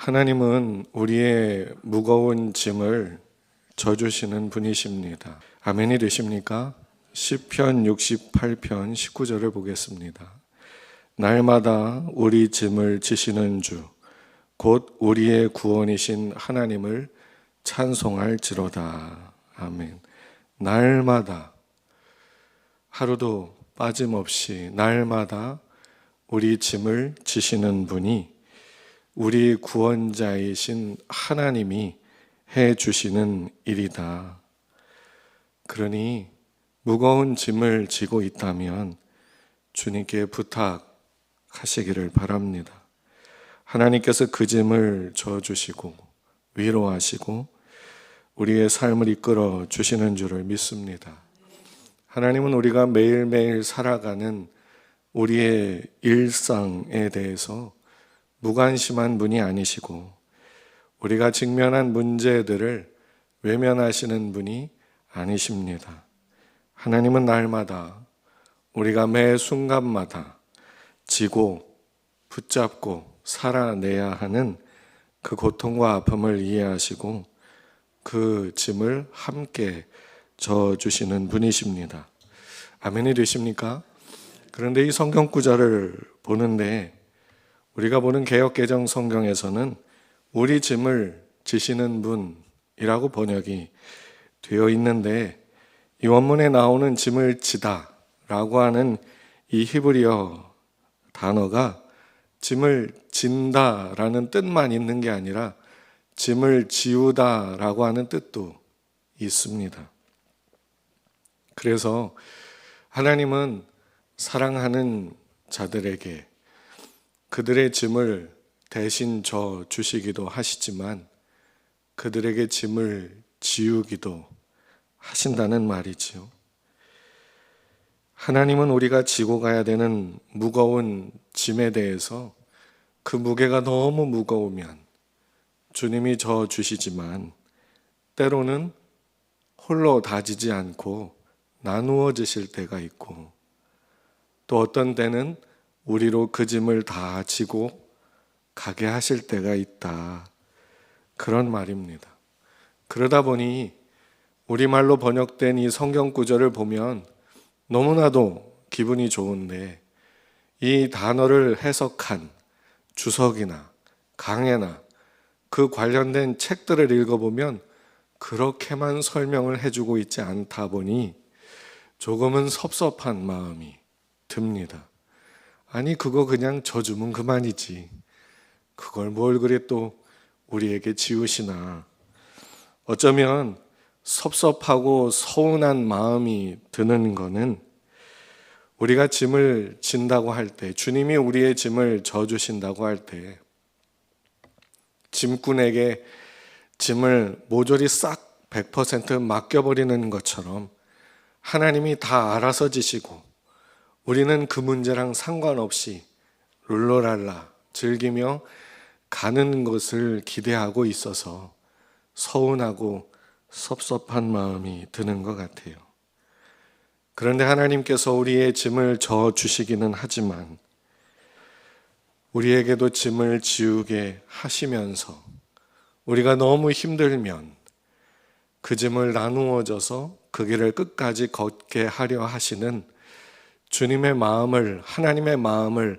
하나님은 우리의 무거운 짐을 져주시는 분이십니다. 아멘이 되십니까? 시편 68편 19절을 보겠습니다. 날마다 우리 짐을 지시는 주, 곧 우리의 구원이신 하나님을 찬송할지로다. 아멘. 날마다, 하루도 빠짐없이 날마다 우리 짐을 지시는 분이 우리 구원자이신 하나님이 해주시는 일이다. 그러니 무거운 짐을 지고 있다면 주님께 부탁하시기를 바랍니다. 하나님께서 그 짐을 져주시고 위로하시고 우리의 삶을 이끌어 주시는 줄을 믿습니다. 하나님은 우리가 매일매일 살아가는 우리의 일상에 대해서 무관심한 분이 아니시고 우리가 직면한 문제들을 외면하시는 분이 아니십니다. 하나님은 날마다 우리가 매 순간마다 지고 붙잡고 살아내야 하는 그 고통과 아픔을 이해하시고 그 짐을 함께 져주시는 분이십니다. 아멘이 되십니까? 그런데 이 성경 구절을 보는데 우리가 보는 개역개정 성경에서는 우리 짐을 지시는 분이라고 번역이 되어 있는데 이 원문에 나오는 짐을 지다 라고 하는 이 히브리어 단어가 짐을 진다 라는 뜻만 있는 게 아니라 짐을 지우다 라고 하는 뜻도 있습니다. 그래서 하나님은 사랑하는 자들에게 그들의 짐을 대신 져 주시기도 하시지만 그들에게 짐을 지우기도 하신다는 말이지요. 하나님은 우리가 지고 가야 되는 무거운 짐에 대해서 그 무게가 너무 무거우면 주님이 져 주시지만 때로는 홀로 다지지 않고 나누어 지실 때가 있고 또 어떤 때는 우리로 그 짐을 다 지고 가게 하실 때가 있다. 그런 말입니다. 그러다 보니 우리말로 번역된 이 성경 구절을 보면 너무나도 기분이 좋은데 이 단어를 해석한 주석이나 강해나 그 관련된 책들을 읽어보면 그렇게만 설명을 해주고 있지 않다 보니 조금은 섭섭한 마음이 듭니다. 아니 그거 그냥 져주면 그만이지. 그걸 뭘 그래 또 우리에게 지우시나. 어쩌면 섭섭하고 서운한 마음이 드는 거는 우리가 짐을 진다고 할 때, 주님이 우리의 짐을 져주신다고 할 때 짐꾼에게 짐을 모조리 싹 100% 맡겨버리는 것처럼 하나님이 다 알아서 지시고 우리는 그 문제랑 상관없이 룰루랄라 즐기며 가는 것을 기대하고 있어서 서운하고 섭섭한 마음이 드는 것 같아요. 그런데 하나님께서 우리의 짐을 져 주시기는 하지만 우리에게도 짐을 지우게 하시면서 우리가 너무 힘들면 그 짐을 나누어져서 그 길을 끝까지 걷게 하려 하시는 주님의 마음을, 하나님의 마음을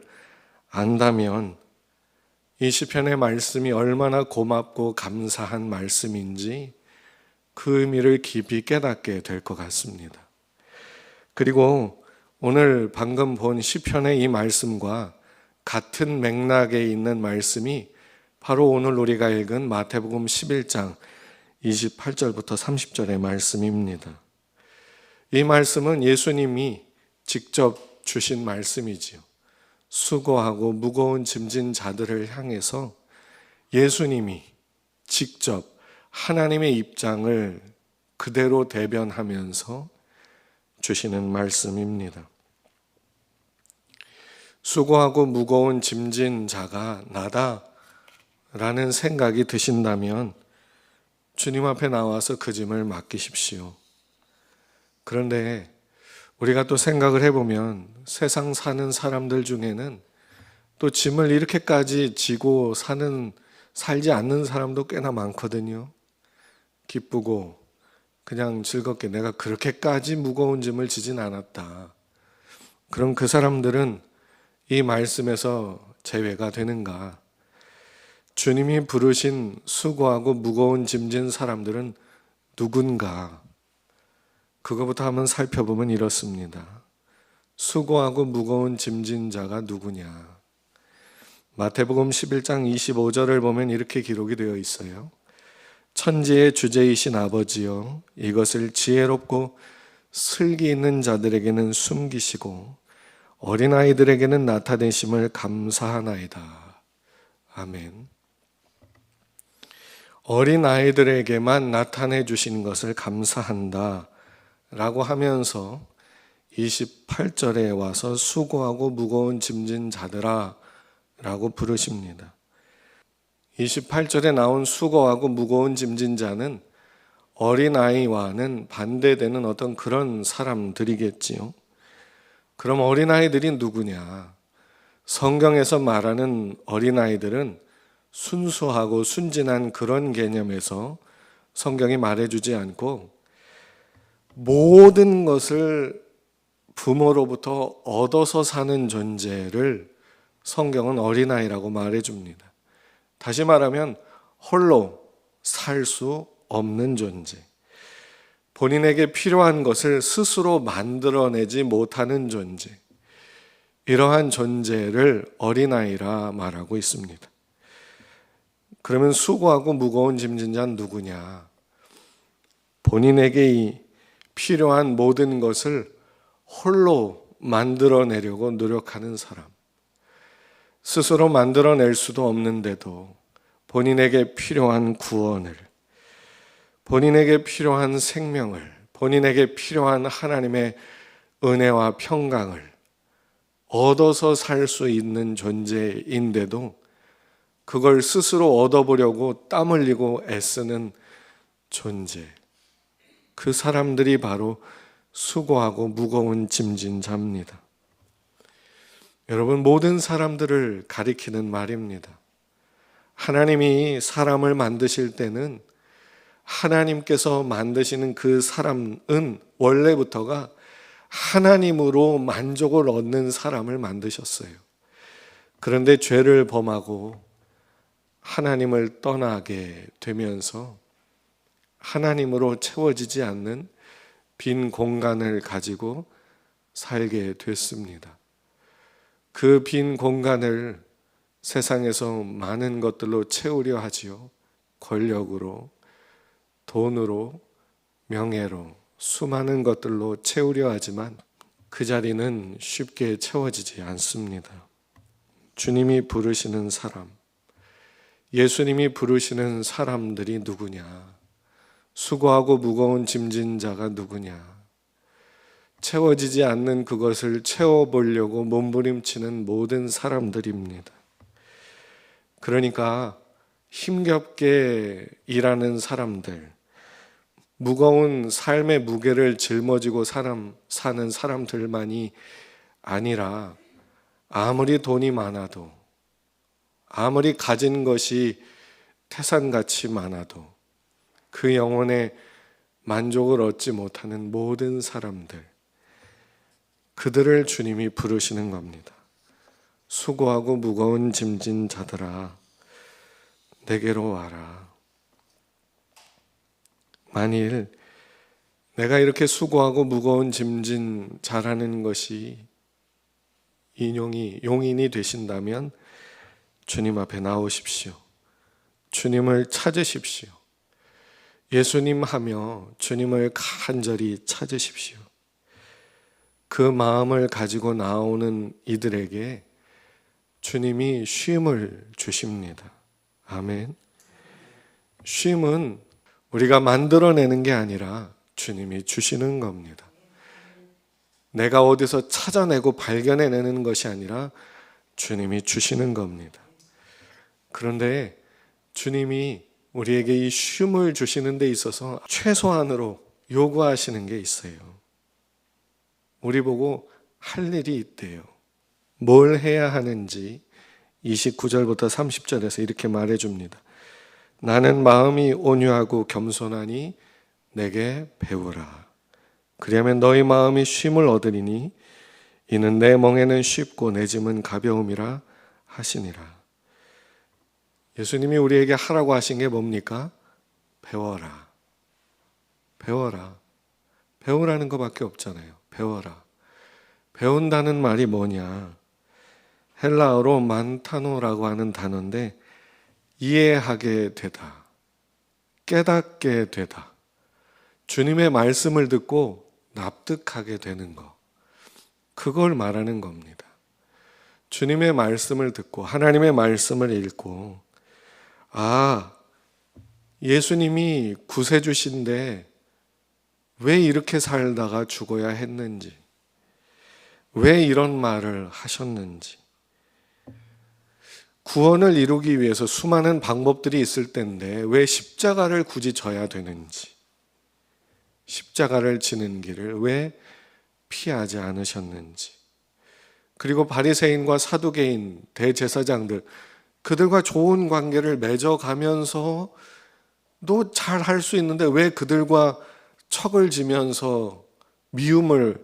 안다면 이 시편의 말씀이 얼마나 고맙고 감사한 말씀인지 그 의미를 깊이 깨닫게 될 것 같습니다. 그리고 오늘 방금 본 시편의 이 말씀과 같은 맥락에 있는 말씀이 바로 오늘 우리가 읽은 마태복음 11장 28절부터 30절의 말씀입니다. 이 말씀은 예수님이 직접 주신 말씀이지요. 수고하고 무거운 짐진 자들을 향해서 예수님이 직접 하나님의 입장을 그대로 대변하면서 주시는 말씀입니다. 수고하고 무거운 짐진 자가 나다 라는 생각이 드신다면 주님 앞에 나와서 그 짐을 맡기십시오. 그런데 우리가 또 생각을 해보면 세상 사는 사람들 중에는 또 짐을 이렇게까지 지고 사는 살지 않는 사람도 꽤나 많거든요. 기쁘고 그냥 즐겁게 내가 그렇게까지 무거운 짐을 지진 않았다. 그럼 그 사람들은 이 말씀에서 제외가 되는가? 주님이 부르신 수고하고 무거운 짐진 사람들은 누군가? 그거부터 한번 살펴보면 이렇습니다. 수고하고 무거운 짐진 자가 누구냐? 마태복음 11장 25절을 보면 이렇게 기록이 되어 있어요. 천지의 주제이신 아버지여, 이것을 지혜롭고 슬기 있는 자들에게는 숨기시고 어린아이들에게는 나타내심을 감사하나이다. 아멘. 어린아이들에게만 나타내 주신 것을 감사한다 라고 하면서 28절에 와서 수고하고 무거운 짐진 자들아 라고 부르십니다. 28절에 나온 수고하고 무거운 짐진 자는 어린아이와는 반대되는 어떤 그런 사람들이겠지요. 그럼 어린아이들이 누구냐? 성경에서 말하는 어린아이들은 순수하고 순진한 그런 개념에서 성경이 말해주지 않고 모든 것을 부모로부터 얻어서 사는 존재를 성경은 어린아이라고 말해줍니다. 다시 말하면 홀로 살 수 없는 존재, 본인에게 필요한 것을 스스로 만들어내지 못하는 존재, 이러한 존재를 어린아이라 말하고 있습니다. 그러면 수고하고 무거운 짐진 자는 누구냐? 본인에게 필요한 모든 것을 홀로 만들어내려고 노력하는 사람, 스스로 만들어낼 수도 없는데도 본인에게 필요한 구원을, 본인에게 필요한 생명을, 본인에게 필요한 하나님의 은혜와 평강을 얻어서 살 수 있는 존재인데도 그걸 스스로 얻어보려고 땀 흘리고 애쓰는 존재, 그 사람들이 바로 수고하고 무거운 짐진 자입니다. 여러분, 모든 사람들을 가리키는 말입니다. 하나님이 사람을 만드실 때는 하나님께서 만드시는 그 사람은 원래부터가 하나님으로 만족을 얻는 사람을 만드셨어요. 그런데 죄를 범하고 하나님을 떠나게 되면서 하나님으로 채워지지 않는 빈 공간을 가지고 살게 됐습니다. 그 빈 공간을 세상에서 많은 것들로 채우려 하지요. 권력으로, 돈으로, 명예로, 수많은 것들로 채우려 하지만 그 자리는 쉽게 채워지지 않습니다. 주님이 부르시는 사람, 예수님이 부르시는 사람들이 누구냐? 수고하고 무거운 짐진 자가 누구냐? 채워지지 않는 그것을 채워보려고 몸부림치는 모든 사람들입니다. 그러니까 힘겹게 일하는 사람들, 무거운 삶의 무게를 짊어지고 사는 사람들만이 아니라 아무리 돈이 많아도, 아무리 가진 것이 태산같이 많아도 그 영혼의 만족을 얻지 못하는 모든 사람들, 그들을 주님이 부르시는 겁니다. 수고하고 무거운 짐진 자들아, 내게로 와라. 만일 내가 이렇게 수고하고 무거운 짐진 자라는 것이 용인이 되신다면 주님 앞에 나오십시오. 주님을 찾으십시오. 예수님 하며 주님을 간절히 찾으십시오. 그 마음을 가지고 나오는 이들에게 주님이 쉼을 주십니다. 아멘. 쉼은 우리가 만들어내는 게 아니라 주님이 주시는 겁니다. 내가 어디서 찾아내고 발견해내는 것이 아니라 주님이 주시는 겁니다. 그런데 주님이 우리에게 이 쉼을 주시는 데 있어서 최소한으로 요구하시는 게 있어요. 우리 보고 할 일이 있대요. 뭘 해야 하는지 29절부터 30절에서 이렇게 말해줍니다. 나는 마음이 온유하고 겸손하니 내게 배우라. 그리하면 너희 마음이 쉼을 얻으리니 이는 내 멍에는 쉽고 내 짐은 가벼움이라 하시니라. 예수님이 우리에게 하라고 하신 게 뭡니까? 배워라. 배워라. 배우라는 것밖에 없잖아요. 배워라. 배운다는 말이 뭐냐? 헬라어로 만타노라고 하는 단어인데 이해하게 되다, 깨닫게 되다, 주님의 말씀을 듣고 납득하게 되는 것, 그걸 말하는 겁니다. 주님의 말씀을 듣고 하나님의 말씀을 읽고, 아, 예수님이 구세주신데 왜 이렇게 살다가 죽어야 했는지, 왜 이런 말을 하셨는지, 구원을 이루기 위해서 수많은 방법들이 있을 텐데 왜 십자가를 굳이 져야 되는지, 십자가를 지는 길을 왜 피하지 않으셨는지, 그리고 바리새인과 사두개인, 대제사장들, 그들과 좋은 관계를 맺어가면서도 잘 할 수 있는데 왜 그들과 척을 지면서 미움을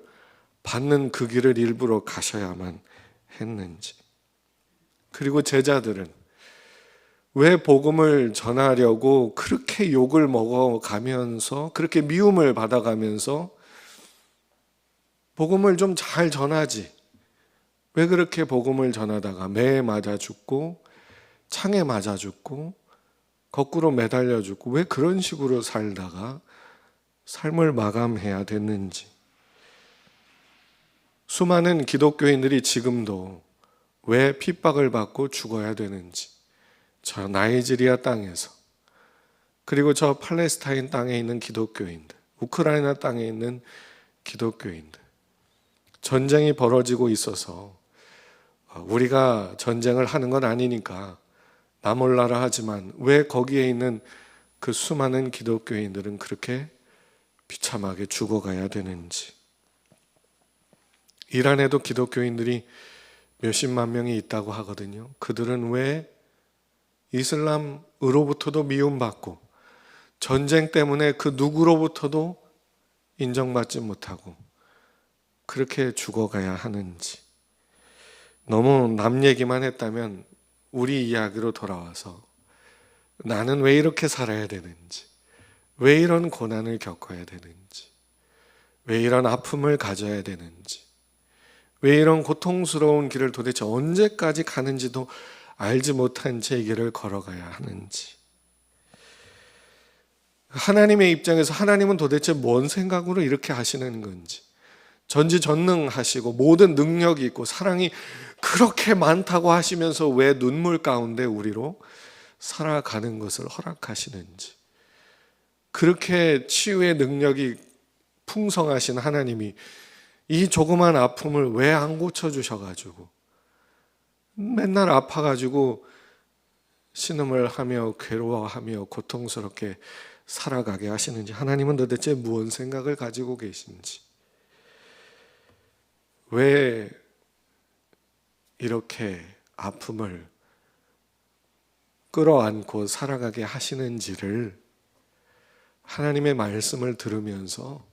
받는 그 길을 일부러 가셔야만 했는지, 그리고 제자들은 왜 복음을 전하려고 그렇게 욕을 먹어가면서, 그렇게 미움을 받아가면서 복음을 좀 잘 전하지, 왜 그렇게 복음을 전하다가 매에 맞아 죽고 창에 맞아 죽고 거꾸로 매달려 죽고 왜 그런 식으로 살다가 삶을 마감해야 됐는지, 수많은 기독교인들이 지금도 왜 핍박을 받고 죽어야 되는지, 저 나이지리아 땅에서, 그리고 저 팔레스타인 땅에 있는 기독교인들, 우크라이나 땅에 있는 기독교인들, 전쟁이 벌어지고 있어서 우리가 전쟁을 하는 건 아니니까 나 몰라라 하지만 왜 거기에 있는 그 수많은 기독교인들은 그렇게 비참하게 죽어가야 되는지, 이란에도 기독교인들이 몇십만 명이 있다고 하거든요. 그들은 왜 이슬람으로부터도 미움받고 전쟁 때문에 그 누구로부터도 인정받지 못하고 그렇게 죽어가야 하는지, 너무 남 얘기만 했다면 우리 이야기로 돌아와서 나는 왜 이렇게 살아야 되는지, 왜 이런 고난을 겪어야 되는지, 왜 이런 아픔을 가져야 되는지, 왜 이런 고통스러운 길을 도대체 언제까지 가는지도 알지 못한 제 길을 걸어가야 하는지, 하나님의 입장에서 하나님은 도대체 뭔 생각으로 이렇게 하시는 건지, 전지전능하시고 모든 능력이 있고 사랑이 그렇게 많다고 하시면서 왜 눈물 가운데 우리로 살아가는 것을 허락하시는지, 그렇게 치유의 능력이 풍성하신 하나님이 이 조그만 아픔을 왜 안 고쳐주셔가지고 맨날 아파가지고 신음을 하며 괴로워하며 고통스럽게 살아가게 하시는지, 하나님은 도대체 무슨 생각을 가지고 계신지, 왜 이렇게 아픔을 끌어안고 살아가게 하시는지를 하나님의 말씀을 들으면서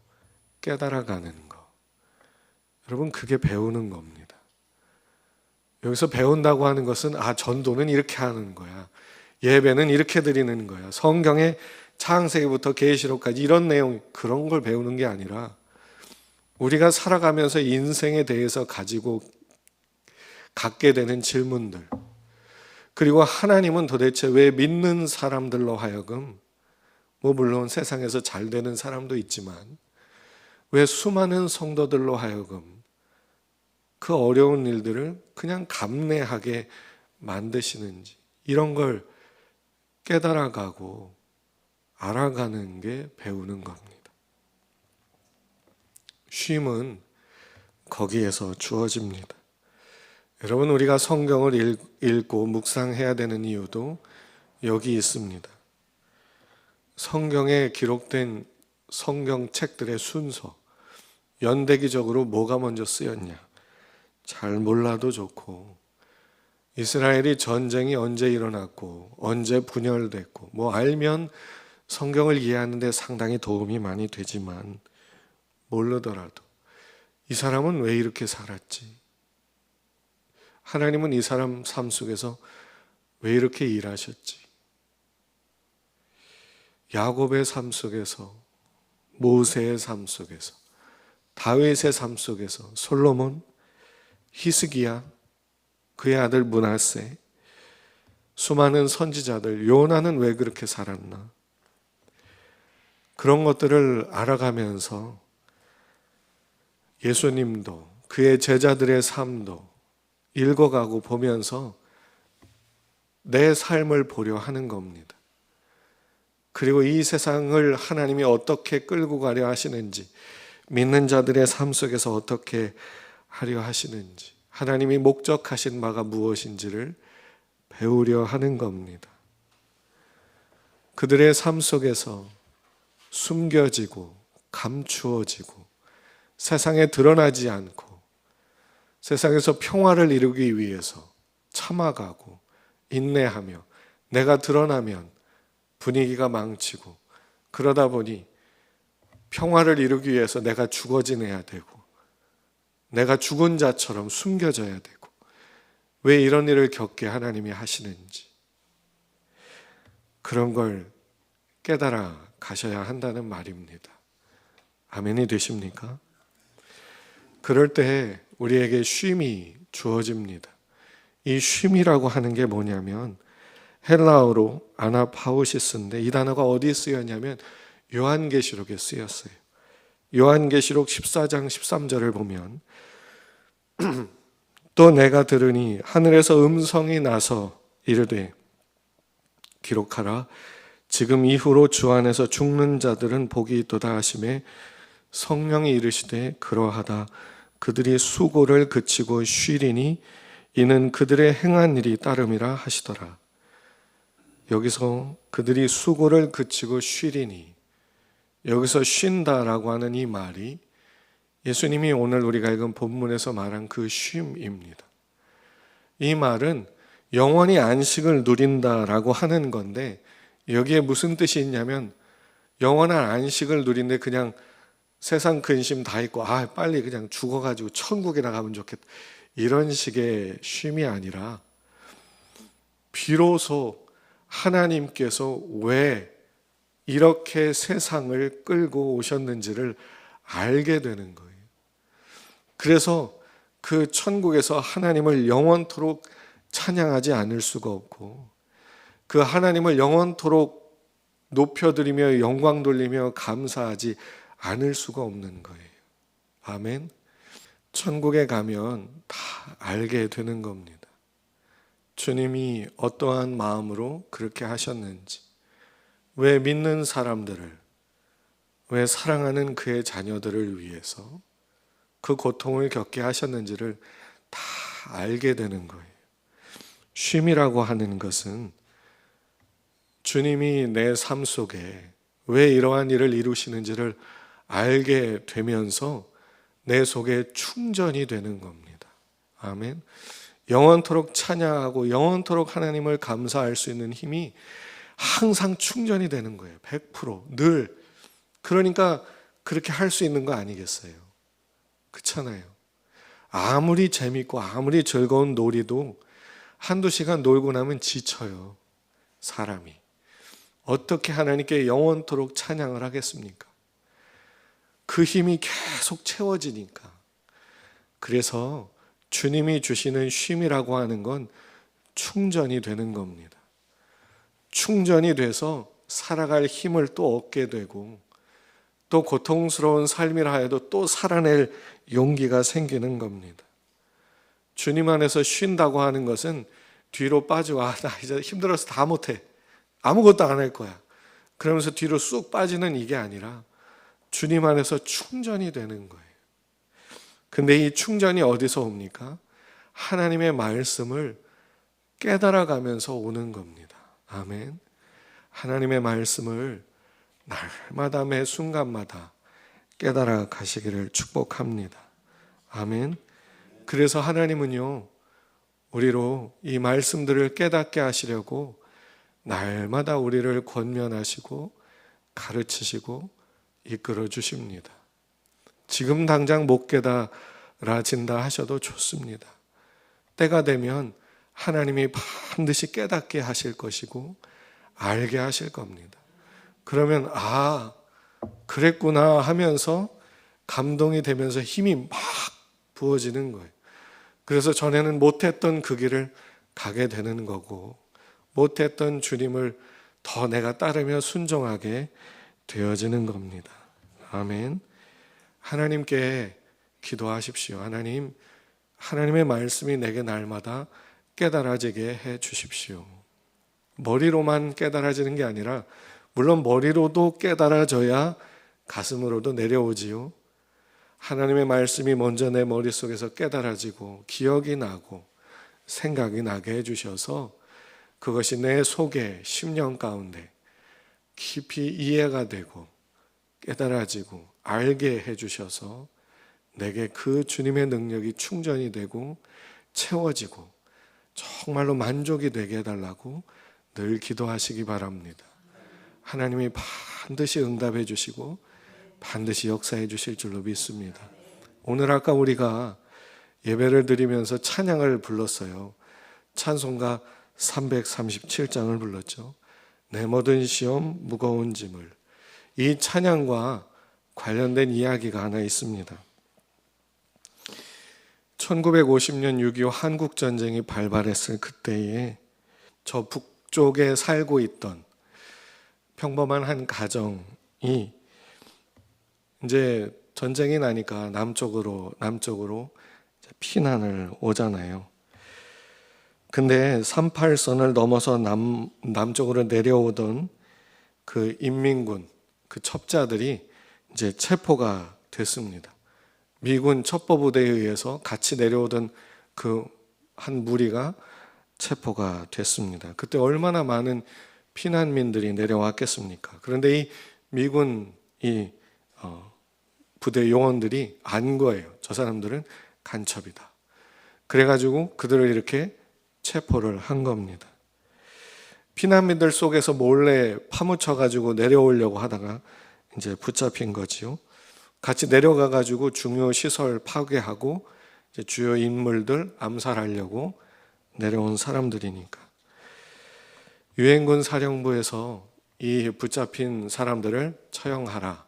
깨달아가는 것, 여러분, 그게 배우는 겁니다. 여기서 배운다고 하는 것은 전도는 이렇게 하는 거야, 예배는 이렇게 드리는 거야, 성경의 창세기부터 계시록까지 이런 내용, 그런 걸 배우는 게 아니라 우리가 살아가면서 인생에 대해서 가지고 갖게 되는 질문들, 그리고 하나님은 도대체 왜 믿는 사람들로 하여금, 물론 세상에서 잘 되는 사람도 있지만 왜 수많은 성도들로 하여금 그 어려운 일들을 그냥 감내하게 만드시는지, 이런 걸 깨달아가고 알아가는 게 배우는 겁니다. 쉼은 거기에서 주어집니다. 여러분, 우리가 성경을 읽고 묵상해야 되는 이유도 여기 있습니다. 성경에 기록된 성경책들의 순서, 연대기적으로 뭐가 먼저 쓰였냐 잘 몰라도 좋고, 이스라엘이 전쟁이 언제 일어났고 언제 분열됐고 뭐 알면 성경을 이해하는 데 상당히 도움이 많이 되지만 모르더라도 이 사람은 왜 이렇게 살았지? 하나님은 이 사람 삶 속에서 왜 이렇게 일하셨지? 야곱의 삶 속에서, 모세의 삶 속에서, 다윗의 삶 속에서, 솔로몬, 히스기야, 그의 아들 므낫세, 수많은 선지자들, 요나는 왜 그렇게 살았나? 그런 것들을 알아가면서 예수님도 그의 제자들의 삶도 읽어가고 보면서 내 삶을 보려 하는 겁니다. 그리고 이 세상을 하나님이 어떻게 끌고 가려 하시는지, 믿는 자들의 삶 속에서 어떻게 하려 하시는지, 하나님이 목적하신 바가 무엇인지를 배우려 하는 겁니다. 그들의 삶 속에서 숨겨지고 감추어지고 세상에 드러나지 않고 세상에서 평화를 이루기 위해서 참아가고 인내하며 내가 드러나면 분위기가 망치고 그러다 보니 평화를 이루기 위해서 내가 죽어 지내야 되고 내가 죽은 자처럼 숨겨져야 되고 왜 이런 일을 겪게 하나님이 하시는지 그런 걸 깨달아 가셔야 한다는 말입니다. 아멘이 되십니까? 그럴 때 우리에게 쉼이 주어집니다. 이 쉼이라고 하는 게 뭐냐면 헬라어로 아나파우시스인데 이 단어가 어디에 쓰였냐면 요한계시록에 쓰였어요. 요한계시록 14장 13절을 보면 또 내가 들으니 하늘에서 음성이 나서 이르되 기록하라 지금 이후로 주 안에서 죽는 자들은 복이 있도다 하시매 성령이 이르시되 그러하다 그들이 수고를 그치고 쉬리니 이는 그들의 행한 일이 따름이라 하시더라. 여기서 그들이 수고를 그치고 쉬리니 여기서 쉰다라고 하는 이 말이 예수님이 오늘 우리가 읽은 본문에서 말한 그 쉼입니다. 이 말은 영원히 안식을 누린다라고 하는 건데 여기에 무슨 뜻이 있냐면 영원한 안식을 누린데 그냥 세상 근심 다 있고 빨리 그냥 죽어가지고 천국에 나가면 좋겠다 이런 식의 쉼이 아니라 비로소 하나님께서 왜 이렇게 세상을 끌고 오셨는지를 알게 되는 거예요. 그래서 그 천국에서 하나님을 영원토록 찬양하지 않을 수가 없고 그 하나님을 영원토록 높여드리며 영광 돌리며 감사하지 않을 수가 없는 거예요. 아멘. 천국에 가면 다 알게 되는 겁니다. 주님이 어떠한 마음으로 그렇게 하셨는지, 왜 믿는 사람들을, 왜 사랑하는 그의 자녀들을 위해서 그 고통을 겪게 하셨는지를 다 알게 되는 거예요. 쉼이라고 하는 것은 주님이 내 삶 속에 왜 이러한 일을 이루시는지를 알게 되면서 내 속에 충전이 되는 겁니다. 아멘. 영원토록 찬양하고 영원토록 하나님을 감사할 수 있는 힘이 항상 충전이 되는 거예요. 100% 늘. 그러니까 그렇게 할 수 있는 거 아니겠어요? 그렇잖아요. 아무리 재밌고 아무리 즐거운 놀이도 한두 시간 놀고 나면 지쳐요. 사람이. 어떻게 하나님께 영원토록 찬양을 하겠습니까? 그 힘이 계속 채워지니까. 그래서 주님이 주시는 쉼이라고 하는 건 충전이 되는 겁니다. 충전이 돼서 살아갈 힘을 또 얻게 되고 또 고통스러운 삶이라 해도 또 살아낼 용기가 생기는 겁니다. 주님 안에서 쉰다고 하는 것은 뒤로 빠지고 나 이제 힘들어서 다 못해. 아무것도 안 할 거야. 그러면서 뒤로 쑥 빠지는 이게 아니라 주님 안에서 충전이 되는 거예요. 근데 이 충전이 어디서 옵니까? 하나님의 말씀을 깨달아가면서 오는 겁니다. 아멘. 하나님의 말씀을 날마다 매 순간마다 깨달아 가시기를 축복합니다. 아멘. 그래서 하나님은요, 우리로 이 말씀들을 깨닫게 하시려고 날마다 우리를 권면하시고 가르치시고 이끌어 주십니다. 지금 당장 못 깨달아진다 하셔도 좋습니다. 때가 되면 하나님이 반드시 깨닫게 하실 것이고 알게 하실 겁니다. 그러면 그랬구나 하면서 감동이 되면서 힘이 막 부어지는 거예요. 그래서 전에는 못했던 그 길을 가게 되는 거고, 못했던 주님을 더 내가 따르며 순종하게 되어지는 겁니다. 아멘. 하나님께 기도하십시오. 하나님의 말씀이 내게 날마다 깨달아지게 해 주십시오. 머리로만 깨달아지는 게 아니라, 물론 머리로도 깨달아져야 가슴으로도 내려오지요. 하나님의 말씀이 먼저 내 머릿속에서 깨달아지고 기억이 나고 생각이 나게 해주셔서 그것이 내 속에 심령 가운데 깊이 이해가 되고 깨달아지고 알게 해주셔서 내게 그 주님의 능력이 충전이 되고 채워지고 정말로 만족이 되게 해달라고 늘 기도하시기 바랍니다. 하나님이 반드시 응답해 주시고 반드시 역사해 주실 줄로 믿습니다. 오늘 아까 우리가 예배를 드리면서 찬양을 불렀어요. 찬송가 337장을 불렀죠. 내 모든 시험 무거운 짐을. 이 찬양과 관련된 이야기가 하나 있습니다. 1950년 6.25 한국전쟁이 발발했을 그때에 저 북쪽에 살고 있던 평범한 한 가정이 이제 전쟁이 나니까 남쪽으로 피난을 오잖아요. 근데 38선을 넘어서 남쪽으로 내려오던 그 인민군, 그 첩자들이 이제 체포가 됐습니다. 미군 첩보부대에 의해서 같이 내려오던 그 한 무리가 체포가 됐습니다. 그때 얼마나 많은 피난민들이 내려왔겠습니까? 그런데 이 미군 부대 요원들이 안 거예요. 저 사람들은 간첩이다. 그래가지고 그들을 이렇게 체포를 한 겁니다. 피난민들 속에서 몰래 파묻혀가지고 내려오려고 하다가 이제 붙잡힌 거지요. 같이 내려가가지고 중요 시설 파괴하고 이제 주요 인물들 암살하려고 내려온 사람들이니까. 유엔군 사령부에서 이 붙잡힌 사람들을 처형하라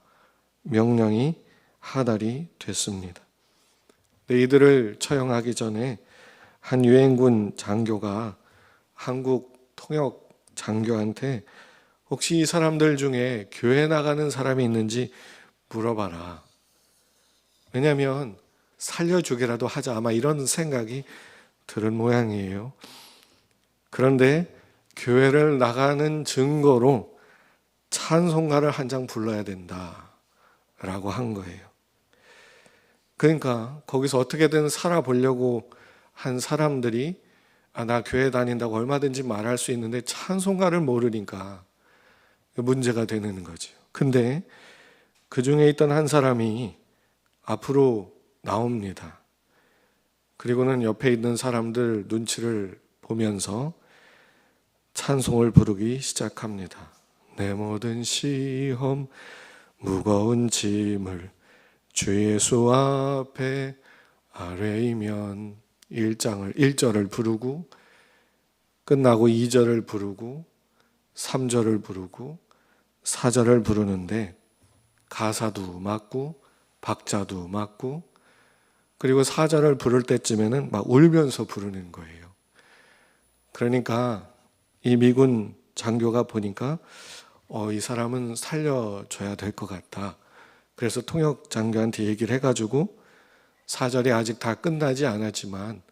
명령이 하달이 됐습니다. 이들을 처형하기 전에 한 유엔군 장교가 한국 통역 장교한테 혹시 이 사람들 중에 교회 나가는 사람이 있는지 물어봐라. 왜냐하면 살려주기라도 하자, 아마 이런 생각이 들은 모양이에요. 그런데 교회를 나가는 증거로 찬송가를 한 장 불러야 된다라고 한 거예요. 그러니까 거기서 어떻게든 살아보려고 한 사람들이 나 교회 다닌다고 얼마든지 말할 수 있는데 찬송가를 모르니까 문제가 되는 거죠. 근데 그 중에 있던 한 사람이 앞으로 나옵니다. 그리고는 옆에 있는 사람들 눈치를 보면서 찬송을 부르기 시작합니다. 내 모든 시험 무거운 짐을 주 예수 앞에 아뢰이면 1절을 부르고 끝나고 2절을 부르고 3절을 부르고 4절을 부르는데 가사도 맞고 박자도 맞고 그리고 4절을 부를 때쯤에는 막 울면서 부르는 거예요. 그러니까 이 미군 장교가 보니까 이 사람은 살려줘야 될 것 같다. 그래서 통역 장교한테 얘기를 해가지고 4절이 아직 다 끝나지 않았지만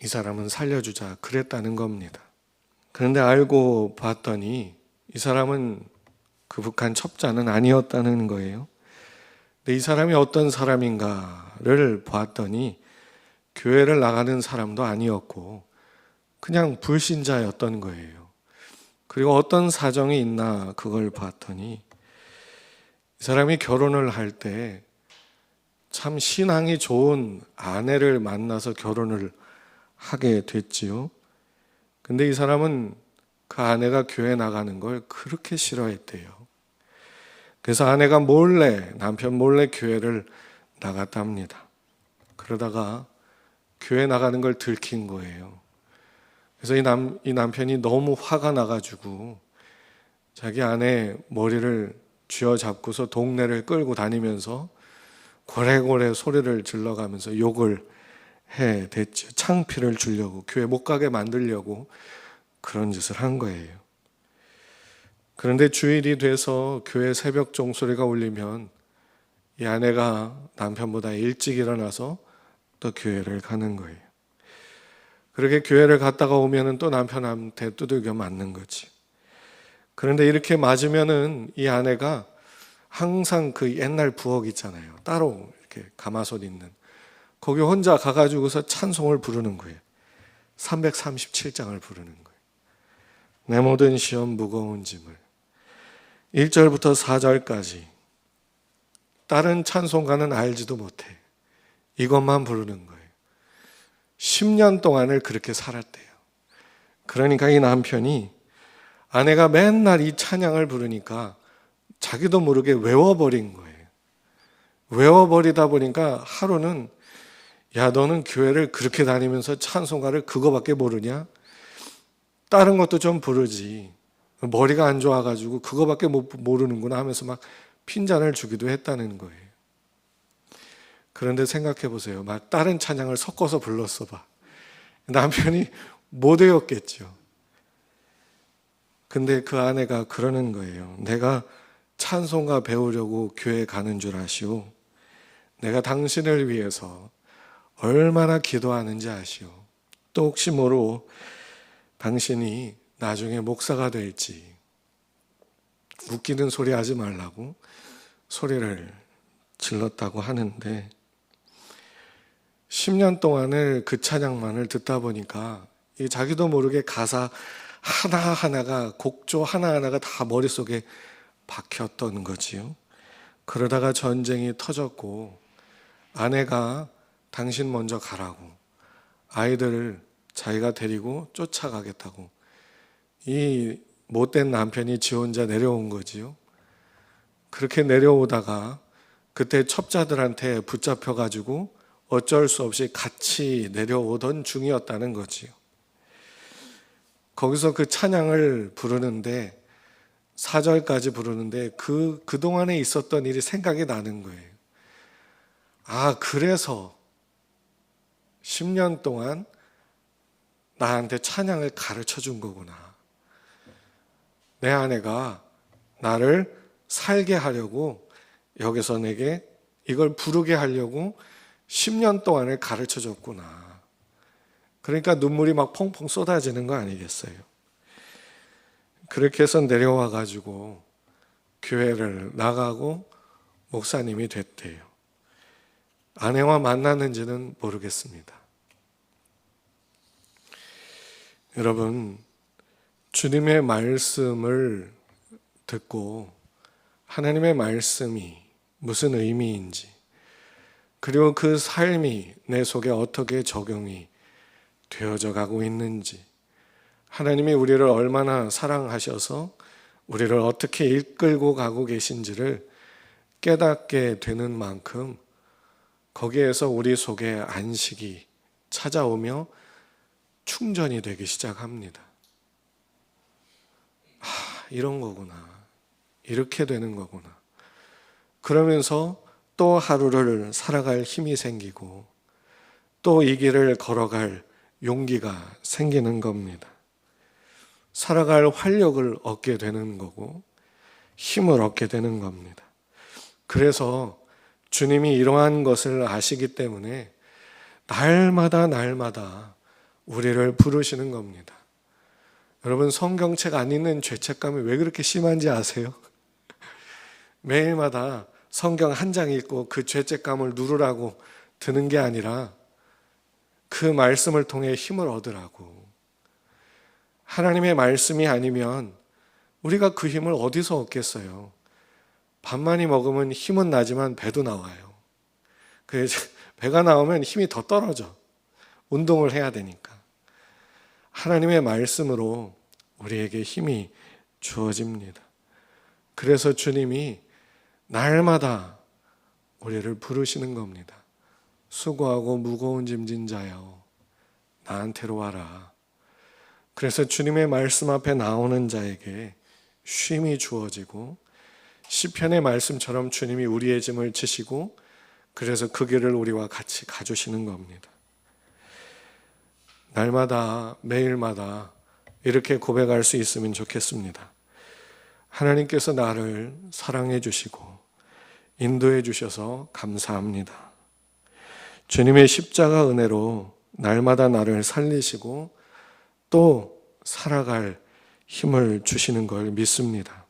이 사람은 살려주자 그랬다는 겁니다. 그런데 알고 봤더니 이 사람은 그 북한 첩자는 아니었다는 거예요. 근데 이 사람이 어떤 사람인가를 봤더니 교회를 나가는 사람도 아니었고 그냥 불신자였던 거예요. 그리고 어떤 사정이 있나 그걸 봤더니 이 사람이 결혼을 할 때 참 신앙이 좋은 아내를 만나서 결혼을 하게 됐지요. 근데 이 사람은 그 아내가 교회 나가는 걸 그렇게 싫어했대요. 그래서 아내가 남편 몰래 교회를 나갔답니다. 그러다가 교회 나가는 걸 들킨 거예요. 그래서 이 남편이 너무 화가 나가지고 자기 아내 머리를 쥐어잡고서 동네를 끌고 다니면서 고래고래 소리를 질러가면서 욕을 해댔죠. 창피를 주려고, 교회 못 가게 만들려고 그런 짓을 한 거예요. 그런데 주일이 돼서 교회 새벽 종소리가 울리면 이 아내가 남편보다 일찍 일어나서 또 교회를 가는 거예요. 그렇게 교회를 갔다가 오면은 또 남편한테 두들겨 맞는 거지. 그런데 이렇게 맞으면은 이 아내가 항상 그 옛날 부엌 있잖아요. 따로 이렇게 가마솥 있는. 거기 혼자 가가지고서 찬송을 부르는 거예요. 337장을 부르는 거예요. 내 모든 시험 무거운 짐을. 1절부터 4절까지. 다른 찬송가는 알지도 못해. 이것만 부르는 거예요. 10년 동안을 그렇게 살았대요. 그러니까 이 남편이 아내가 맨날 이 찬양을 부르니까 자기도 모르게 외워버린 거예요. 외워버리다 보니까 하루는 야, 너는 교회를 그렇게 다니면서 찬송가를 그거밖에 모르냐? 다른 것도 좀 부르지. 머리가 안 좋아가지고 그거밖에 모르는구나 하면서 막 핀잔을 주기도 했다는 거예요. 그런데 생각해 보세요. 막 다른 찬양을 섞어서 불렀어 봐. 남편이 못 외웠겠죠. 근데 그 아내가 그러는 거예요. 내가 찬송가 배우려고 교회 가는 줄 아시오. 내가 당신을 위해서 얼마나 기도하는지 아시오. 또 혹시 모르고 당신이 나중에 목사가 될지 웃기는 소리 하지 말라고 소리를 질렀다고 하는데 10년 동안을 그 찬양만을 듣다 보니까 자기도 모르게 가사 하나하나가 곡조 하나하나가 다 머릿속에 박혔던 거지요. 그러다가 전쟁이 터졌고 아내가 당신 먼저 가라고 아이들을 자기가 데리고 쫓아가겠다고 이 못된 남편이 지 혼자 내려온 거지요. 그렇게 내려오다가 그때 첩자들한테 붙잡혀가지고 어쩔 수 없이 같이 내려오던 중이었다는 거지요. 거기서 그 찬양을 부르는데 4절까지 부르는데 그동안에 있었던 일이 생각이 나는 거예요. 아, 그래서 10년 동안 나한테 찬양을 가르쳐 준 거구나. 내 아내가 나를 살게 하려고 여기서 내게 이걸 부르게 하려고 10년 동안을 가르쳐 줬구나. 그러니까 눈물이 막 펑펑 쏟아지는 거 아니겠어요? 그렇게 해서 내려와 가지고 교회를 나가고 목사님이 됐대요. 아내와 만났는지는 모르겠습니다. 여러분, 주님의 말씀을 듣고 하나님의 말씀이 무슨 의미인지, 그리고 그 삶이 내 속에 어떻게 적용이 되어져 가고 있는지, 하나님이 우리를 얼마나 사랑하셔서 우리를 어떻게 이끌고 가고 계신지를 깨닫게 되는 만큼 거기에서 우리 속에 안식이 찾아오며 충전이 되기 시작합니다. 이런 거구나. 이렇게 되는 거구나. 그러면서 또 하루를 살아갈 힘이 생기고 또 이 길을 걸어갈 용기가 생기는 겁니다. 살아갈 활력을 얻게 되는 거고 힘을 얻게 되는 겁니다. 그래서 주님이 이러한 것을 아시기 때문에 날마다 우리를 부르시는 겁니다. 여러분, 성경책 안 읽는 죄책감이 왜 그렇게 심한지 아세요? 매일마다 성경 한 장 읽고 그 죄책감을 누르라고 드는 게 아니라 그 말씀을 통해 힘을 얻으라고. 하나님의 말씀이 아니면 우리가 그 힘을 어디서 얻겠어요? 밥 많이 먹으면 힘은 나지만 배도 나와요. 배가 나오면 힘이 더 떨어져. 운동을 해야 되니까. 하나님의 말씀으로 우리에게 힘이 주어집니다. 그래서 주님이 날마다 우리를 부르시는 겁니다. 수고하고 무거운 짐진 자여, 나한테로 와라. 그래서 주님의 말씀 앞에 나오는 자에게 쉼이 주어지고, 시편의 말씀처럼 주님이 우리의 짐을 지시고, 그래서 그 길을 우리와 같이 가주시는 겁니다. 날마다 매일마다 이렇게 고백할 수 있으면 좋겠습니다. 하나님께서 나를 사랑해 주시고 인도해 주셔서 감사합니다. 주님의 십자가 은혜로 날마다 나를 살리시고 또 살아갈 힘을 주시는 걸 믿습니다.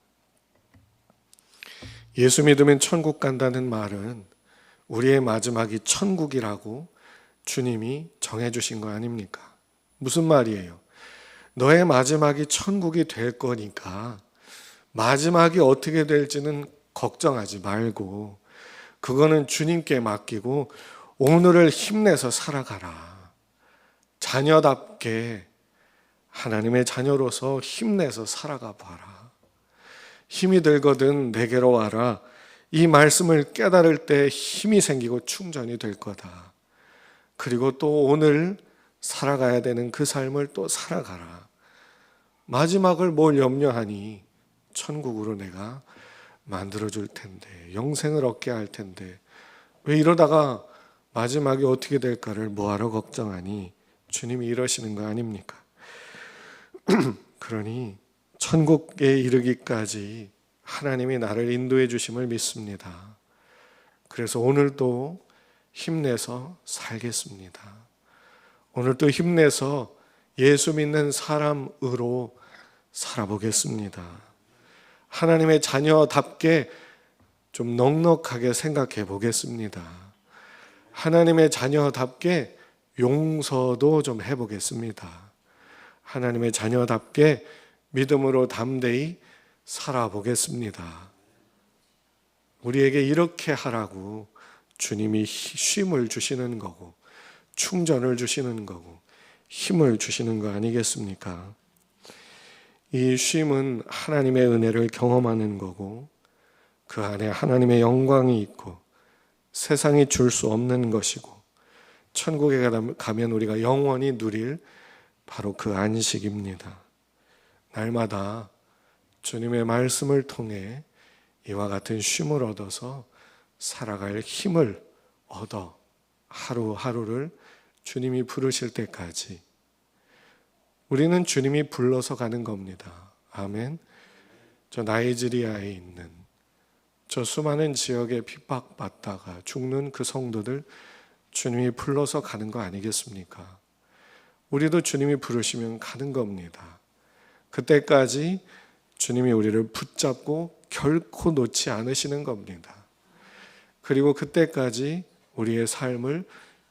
예수 믿으면 천국 간다는 말은 우리의 마지막이 천국이라고 주님이 정해주신 거 아닙니까? 무슨 말이에요? 너의 마지막이 천국이 될 거니까 마지막이 어떻게 될지는 걱정하지 말고 그거는 주님께 맡기고 오늘을 힘내서 살아가라. 자녀답게 하나님의 자녀로서 힘내서 살아가 봐라. 힘이 들거든 내게로 와라. 이 말씀을 깨달을 때 힘이 생기고 충전이 될 거다. 그리고 또 오늘 살아가야 되는 그 삶을 또 살아가라. 마지막을 뭘 염려하니? 천국으로 내가 만들어줄 텐데, 영생을 얻게 할 텐데, 왜 이러다가 마지막이 어떻게 될까를 뭐하러 걱정하니? 주님이 이러시는 거 아닙니까? 그러니 천국에 이르기까지 하나님이 나를 인도해 주심을 믿습니다. 그래서 오늘도 힘내서 살겠습니다. 오늘도 힘내서 예수 믿는 사람으로 살아보겠습니다. 하나님의 자녀답게 좀 넉넉하게 생각해 보겠습니다. 하나님의 자녀답게 용서도 좀 해보겠습니다. 하나님의 자녀답게 믿음으로 담대히 살아보겠습니다. 우리에게 이렇게 하라고 주님이 쉼을 주시는 거고 충전을 주시는 거고 힘을 주시는 거 아니겠습니까? 이 쉼은 하나님의 은혜를 경험하는 거고 그 안에 하나님의 영광이 있고 세상이 줄 수 없는 것이고 천국에 가면 우리가 영원히 누릴 바로 그 안식입니다. 날마다 주님의 말씀을 통해 이와 같은 쉼을 얻어서 살아갈 힘을 얻어 하루하루를 주님이 부르실 때까지 우리는 주님이 불러서 가는 겁니다. 아멘. 저 나이지리아에 있는 저 수많은 지역에 핍박받다가 죽는 그 성도들 주님이 불러서 가는 거 아니겠습니까? 우리도 주님이 부르시면 가는 겁니다. 그때까지 주님이 우리를 붙잡고 결코 놓지 않으시는 겁니다. 그리고 그때까지 우리의 삶을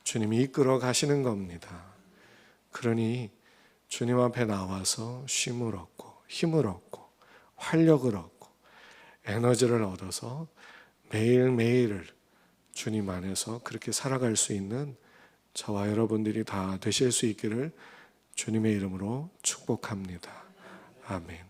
주님이 이끌어 가시는 겁니다. 그러니 주님 앞에 나와서 쉼을 얻고 힘을 얻고 활력을 얻고 에너지를 얻어서 매일매일을 주님 안에서 그렇게 살아갈 수 있는 저와 여러분들이 다 되실 수 있기를 주님의 이름으로 축복합니다. 아멘.